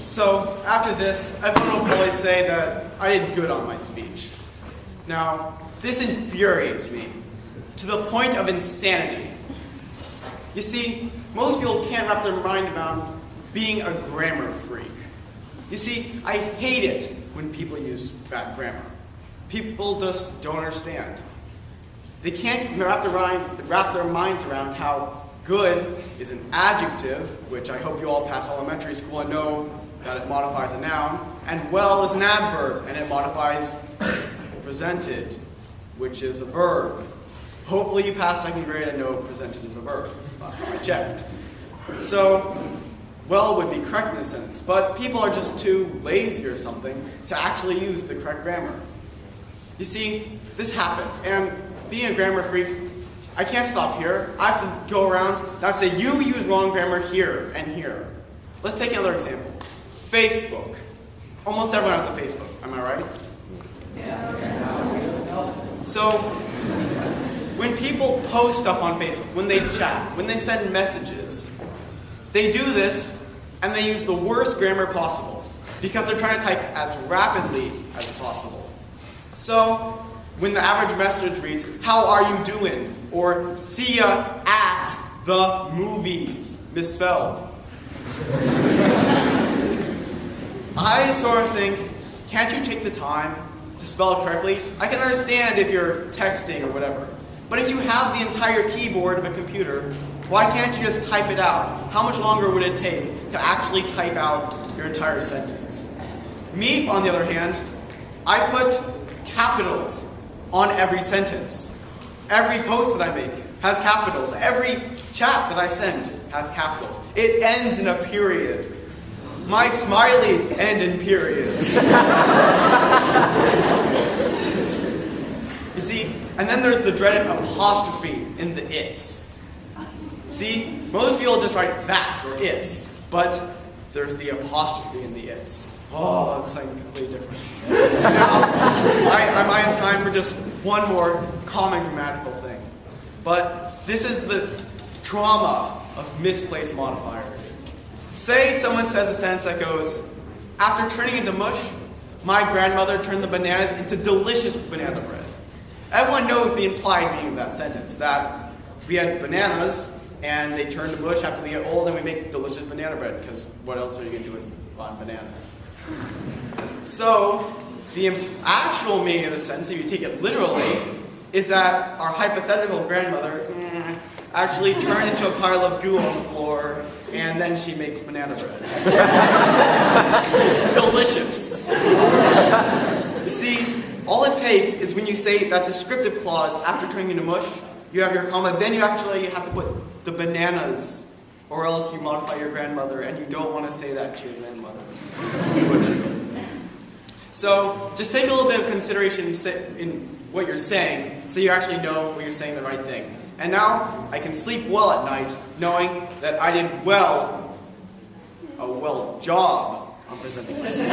So after this, everyone will always say that I did good on my speech. Now, this infuriates me to the point of insanity. You see, most people can't wrap their mind around being a grammar freak. You see, I hate it when people use bad grammar. People just don't understand. They can't wrap their minds around how good is an adjective, which I hope you all pass elementary school and know that it modifies a noun, and well is an adverb, and it modifies presented, which is a verb. Hopefully you passed second grade and know presented is a verb, last time I checked. So, well would be correct in this sentence, but people are just too lazy or something to actually use the correct grammar. You see, this happens, and being a grammar freak, I can't stop here. I have to go around and I have to say, you use wrong grammar here and here. Let's take another example. Facebook. Almost everyone has a Facebook, am I right? Yeah. So, when people post stuff on Facebook, when they chat, when they send messages, they do this and they use the worst grammar possible because they're trying to type as rapidly as possible. So, when the average message reads, "How are you doing?" or "See ya at the movies," misspelled. I sort of think, can't you take the time to spell it correctly? I can understand if you're texting or whatever, but if you have the entire keyboard of a computer, why can't you just type it out? How much longer would it take to actually type out your entire sentence? Me, on the other hand, I put capitals on every sentence. Every post that I make has capitals. Every chat that I send has capitals. It ends in a period. My smileys end in periods. You see, and then there's the dreaded apostrophe in the its. See, most people just write that's or its, but there's the apostrophe in the its. Oh, that's something completely different. I might have time for just one more common grammatical thing. But this is the trauma of misplaced modifiers. Say someone says a sentence that goes, "After turning into mush, my grandmother turned the bananas into delicious banana bread." Everyone knows the implied meaning of that sentence, that we had bananas and they turned to mush after they get old and we make delicious banana bread, because what else are you going to do with bananas? So, the actual meaning of the sentence, if you take it literally, is that our hypothetical grandmother actually turned into a pile of goo on the floor, and then she makes banana bread. Delicious. You see, all it takes is when you say that descriptive clause after turning into mush, you have your comma, then you actually have to put the bananas, or else you modify your grandmother, and you don't want to say that to your grandmother. So, just take a little bit of consideration in what you're saying, so you actually know when you're saying the right thing. And now, I can sleep well at night, knowing that I did a well job on presenting my speech.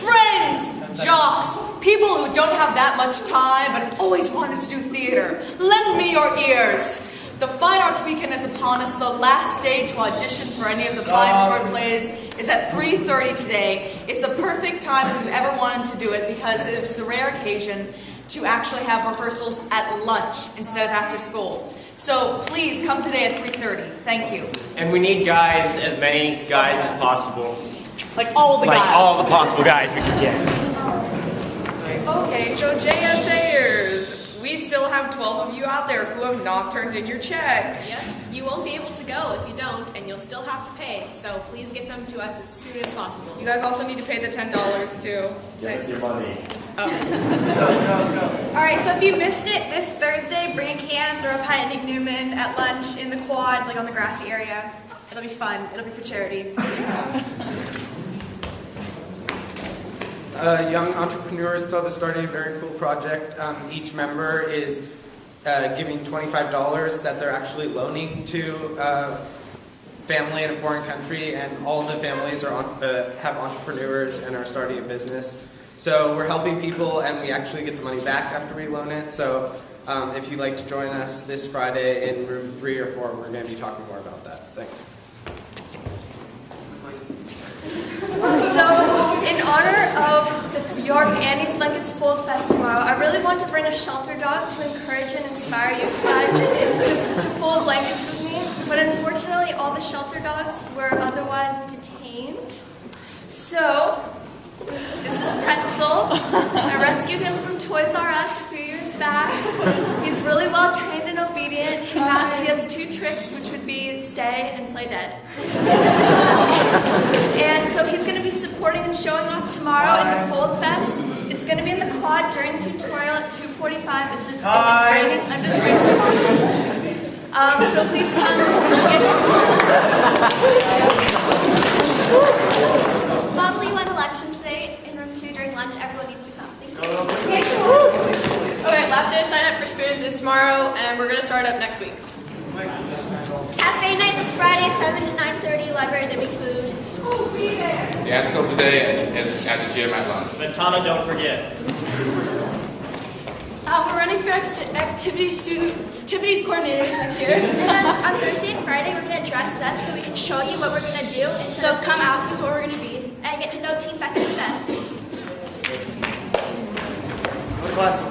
Friends, jocks, people who don't have that much time but always wanted to do theater, lend me your ears. The Fine Arts Weekend is upon us. The last day to audition for any of the 5 short plays is at 3:30 today. It's the perfect time if you ever wanted to do it, because it's the rare occasion to actually have rehearsals at lunch instead of after school. So please come today at 3:30. Thank you. And we need guys, as many guys as possible. Like all the guys. Like all the possible guys we can get. Okay, so JSAers, we still have 12 of you out there who have not turned in your checks. Yes, you won't be able to go if you don't, and you'll still have to pay, so please get them to us as soon as possible. You guys also need to pay the $10 too. Give us your money. Oh. Alright, so if you missed it, this Thursday, bring a can, throw a pie at Nick Newman at lunch in the quad, like on the grassy area. It'll be fun. It'll be for charity. Young Entrepreneurs Club is starting a very cool project. Each member is giving $25 that they're actually loaning to family in a foreign country, and all the families are have entrepreneurs and are starting a business. So we're helping people, and we actually get the money back after we loan it. So if you'd like to join us this Friday in room 3 or 4, we're going to be talking more about that. Thanks. So, in honor of the York Annie's Blankets Fold Fest tomorrow, I really want to bring a shelter dog to encourage and inspire you guys to fold blankets with me. But unfortunately, all the shelter dogs were otherwise detained. So, this is Pretzel. I rescued him from Toys R Us a few years back. He's really well trained and obedient. He has 2 tricks, which would be stay and play dead. And so he's going to be supporting and showing off tomorrow in the Fold Fest. It's going to be in the quad during tutorial at 2:45. It's raining under the bridge. So please come and get Motley won elections today in room 2 during lunch. Everyone needs to come. Thank you. Okay, last day to sign up for spoons is tomorrow, and we're gonna start up next week. Cafe night this Friday, 7 to 9:30. Library, there'll be food. Oh, be there. Dance club today at the gym at lunch. Ventana, don't forget. We're running for activities coordinators next year. And then on Thursday and Friday, we're going to dress up so we can show you what we're going to do. And so come ask us what we're going to be. And get to know Team Becky better. Class.